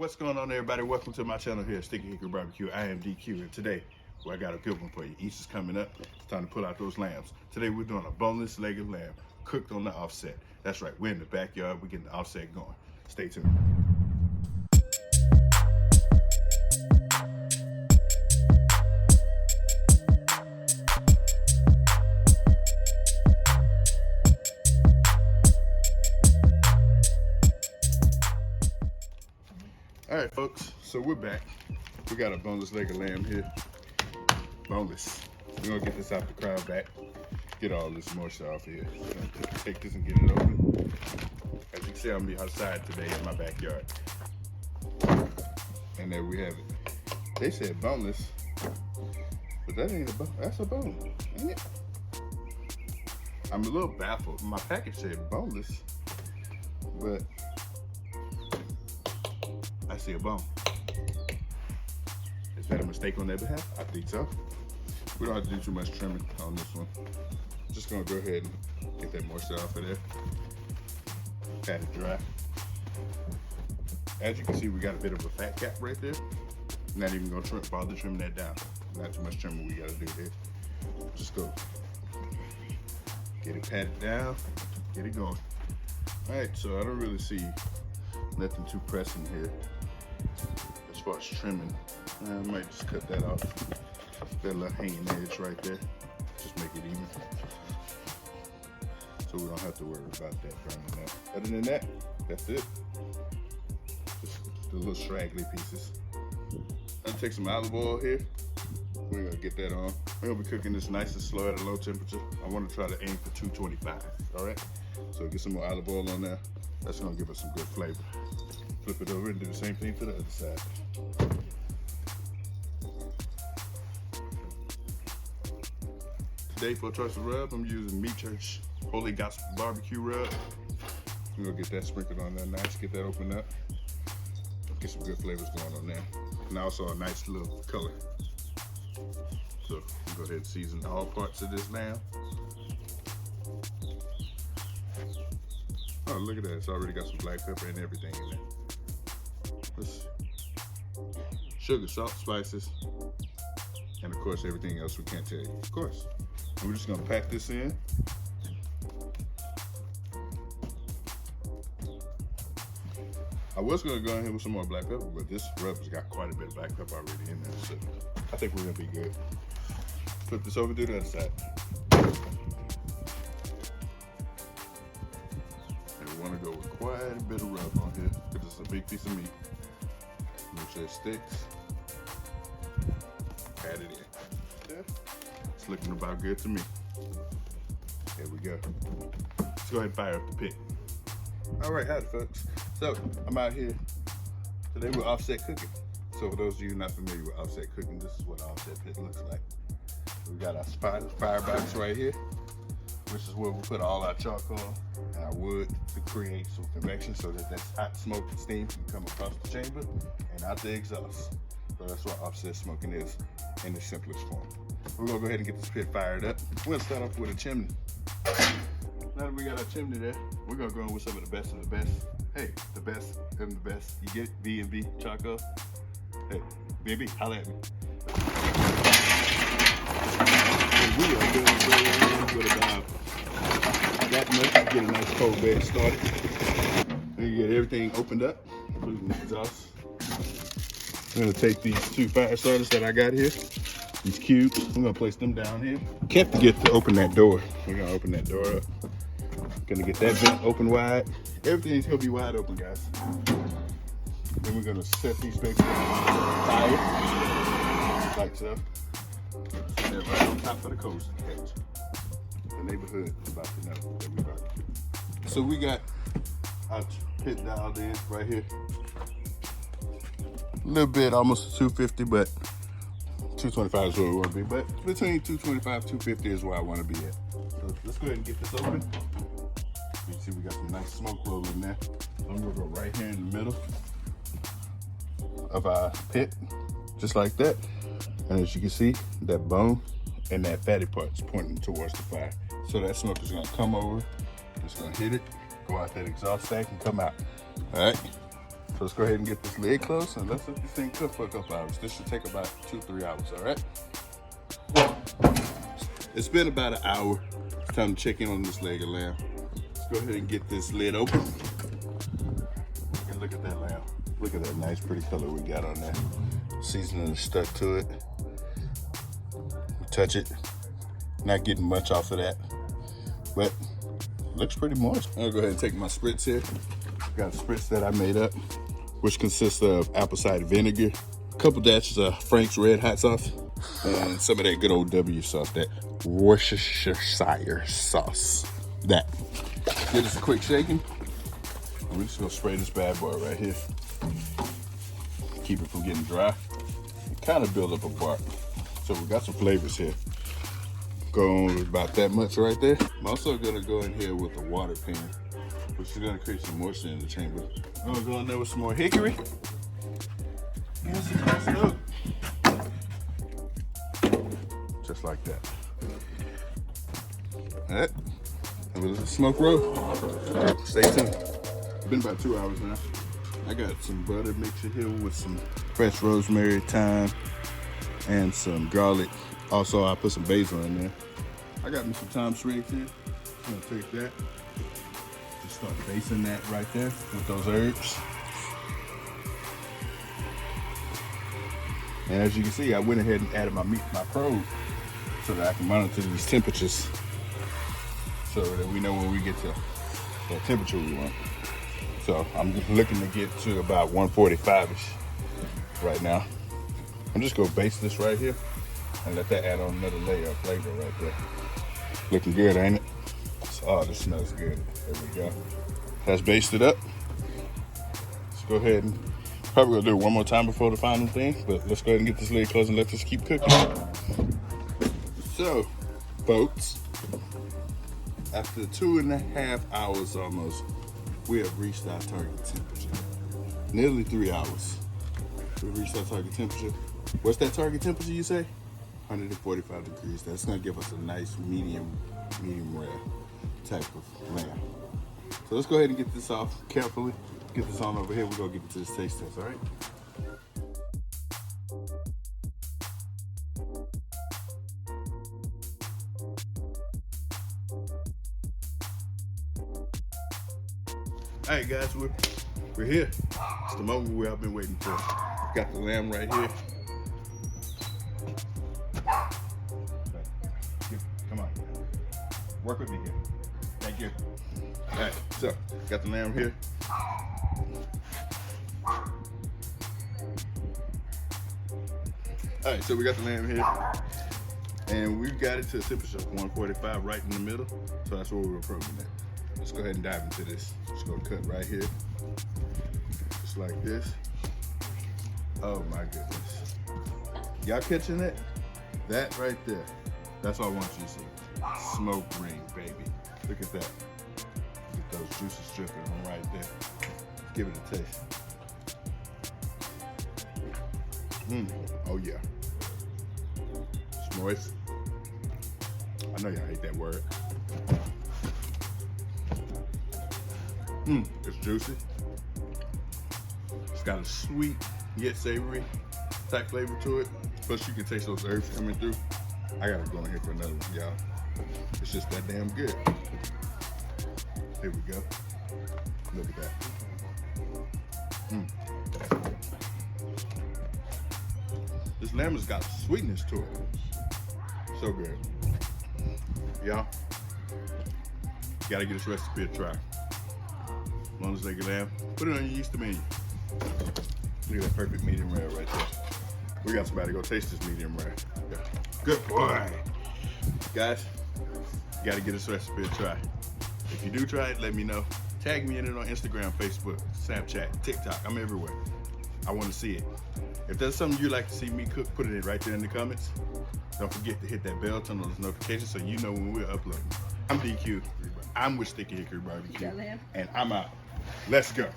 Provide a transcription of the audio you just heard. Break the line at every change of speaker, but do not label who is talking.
What's going on, everybody? Welcome to my channel here, Sticky Hickory Barbecue. I am DQ, and today, I got a good one for you. Easter's coming up. It's time to pull out those lambs. Today, we're doing a boneless leg of lamb, cooked on the offset. That's right, we're in the backyard. We're getting the offset going. Stay tuned. All right, folks, so we're back. We got a boneless leg of lamb here. Boneless. We're gonna get this out the crowd back. Get all this moisture off here. We're gonna take this and get it open. As you can see, I'm gonna be outside today in my backyard. And there we have it. They said boneless, but that ain't a bone. That's a bone, ain't it? I'm a little baffled. My package said boneless, but I see a bone. Is that a mistake on their behalf? I think so. We don't have to do too much trimming on this one. Just gonna go ahead and get that moisture off of there. Pat it dry. As you can see, we got a bit of a fat cap right there. Not even gonna bother trimming that down. Not too much trimming we gotta do there. Just go get it patted down, get it going. All right, so I don't really see nothing too pressing here as far as trimming. I might just cut that off. That little hanging edge right there. Just make it even. So we don't have to worry about that burning up. Other than that, that's it. Just the little straggly pieces. I'm gonna take some olive oil here. We're gonna get that on. We're gonna be cooking this nice and slow at a low temperature. I wanna try to aim for 225, all right? So get some more olive oil on there. That's gonna give us some good flavor. Flip it over and do the same thing for the other side. Today for choice of rub, I'm using Meat Church Holy Gospel Barbecue Rub. I'm gonna get that sprinkled on there nice, get that opened up. Get some good flavors going on there. And also a nice little color. So I'm go ahead and season all parts of this lamb. Oh, look at that, it's already got some black pepper and everything in there. Sugar, salt, spices, and of course everything else we can't tell you, of course. And we're just gonna pack this in. I was gonna go in here with some more black pepper, but this rub has got quite a bit of black pepper already in there, so I think we're gonna be good. Flip this over to the other side. And we wanna go with quite a bit of rub on here, because it's a big piece of meat. Make sure it sticks. Add it in. Yeah. It's looking about good to me. There we go. Let's go ahead and fire up the pit. All right, howdy folks. So I'm out here. Today we're offset cooking. So for those of you not familiar with offset cooking, this is what an offset pit looks like. We got our firebox right here, which is where we put all our charcoal and our wood to create some convection so that that hot smoke and steam can come across the chamber and out the exhaust. So that's what offset smoking is in the simplest form. We're gonna go ahead and get this pit fired up. We're gonna start off with a chimney. Now that we got our chimney there, we're gonna go in with some of the best of the best. Hey, the best and the best. You get it? B&B charcoal. Hey, B&B, holla at me. And we are going to go with about that much to get a nice cold bed started. Then you get everything opened up, including the exhaust. I'm gonna take these two fire starters that I got here, these cubes. I'm gonna place them down here. Can't forget to open that door. We're gonna open that door up. Gonna get that vent open wide. Everything's gonna be wide open, guys. Then we're gonna set these babies on fire, like so. And they're right on top of the coast cage. The neighborhood is about to know that we barbecue. So we got our pit dialed in right here. A little bit, almost 250, but 225 is where we want to be. But between 225 and 250 is where I want to be at. So let's go ahead and get this open. You can see we got some nice smoke rolling there. So I'm gonna go right here in the middle of our pit, just like that. And as you can see, that bone and that fatty part is pointing towards the fire. So that smoke is gonna come over, it's gonna hit it, go out that exhaust stack and come out. All right, So let's go ahead and get this lid closed and let's let this thing cook for a couple hours. This should take about 2-3 hours, all right? It's been about an hour. It's time to check in on this leg of lamb. Let's go ahead and get this lid open. And look at that lamb. Look at that nice pretty color we got on there. Seasoning is stuck to it. Touch it. Not getting much off of that, but looks pretty moist. I'm gonna go ahead and take my spritz here. Got a spritz that I made up, which consists of apple cider vinegar, a couple dashes of Frank's red hot sauce, and some of that good old W sauce, that Worcestershire sauce. That. Give this a quick shaking. And we're just gonna spray this bad boy right here. Keep it from getting dry. Kind of build up a bark. So we got some flavors here. Go on about that much right there. I'm also gonna go in here with a water pan, which is gonna create some moisture in the chamber. I'm gonna go in there with some more hickory. And some nice oak. Just like that. All right, and with a smoke roll. Stay tuned. It's been about 2 hours now. I got some butter mixture here with some fresh rosemary, thyme, and some garlic. Also, I put some basil in there. I got me some thyme sprigs here. I'm gonna take that. Just start basting that right there with those herbs. And as you can see, I went ahead and added my probe so that I can monitor these temperatures so that we know when we get to the temperature we want. So I'm looking to get to about 145-ish right now. I'm just gonna baste this right here and let that add on another layer of flavor right there. Looking good, ain't it? Oh, this smells good. There we go. That's basted up. Let's go ahead and probably gonna do it one more time before the final thing, but let's go ahead and get this lid closed and let this keep cooking. So, folks, after 2.5 hours almost, we have reached our target temperature. Nearly 3 hours. We've reached our target temperature. What's that target temperature you say? 145 degrees. That's gonna give us a nice medium rare type of lamb. So let's go ahead and get this off carefully. Get this on over here. We're gonna get into this taste test, all right? All right, guys, we're here. It's the moment we have been waiting for. Got the lamb right here. Come on, work with me here. Thank you. All right, so got the lamb here. All right, so we got the lamb here, and we've got it to a temperature of 145 right in the middle. So that's where we're probing at. Let's go ahead and dive into this. Just gonna cut right here, just like this. Oh my goodness. Y'all catching it? That right there. That's all I want you to see. Smoke ring, baby. Look at that. Get those juices dripping right there. Let's give it a taste. Oh yeah. It's moist. I know y'all hate that word. It's juicy. It's got a sweet yet savory type flavor to it. Plus you can taste those herbs coming through. I gotta go in here for another one, y'all. It's just that damn good. Here we go. Look at that. This lamb has got sweetness to it. So good. Y'all, gotta get this recipe a try. As long as they get lamb, put it on your Easter menu. Look at that perfect medium rare right there. We got somebody to go taste this medium rare. Yeah. Good boy. Guys, you gotta get this recipe a try. If you do try it, let me know. Tag me in it on Instagram, Facebook, Snapchat, TikTok. I'm everywhere. I wanna see it. If there's something you'd like to see me cook, put it right there in the comments. Don't forget to hit that bell, turn on those notifications so you know when we're uploading. I'm DQ. I'm with Sticky Hickory Barbecue. And I'm out. Let's go.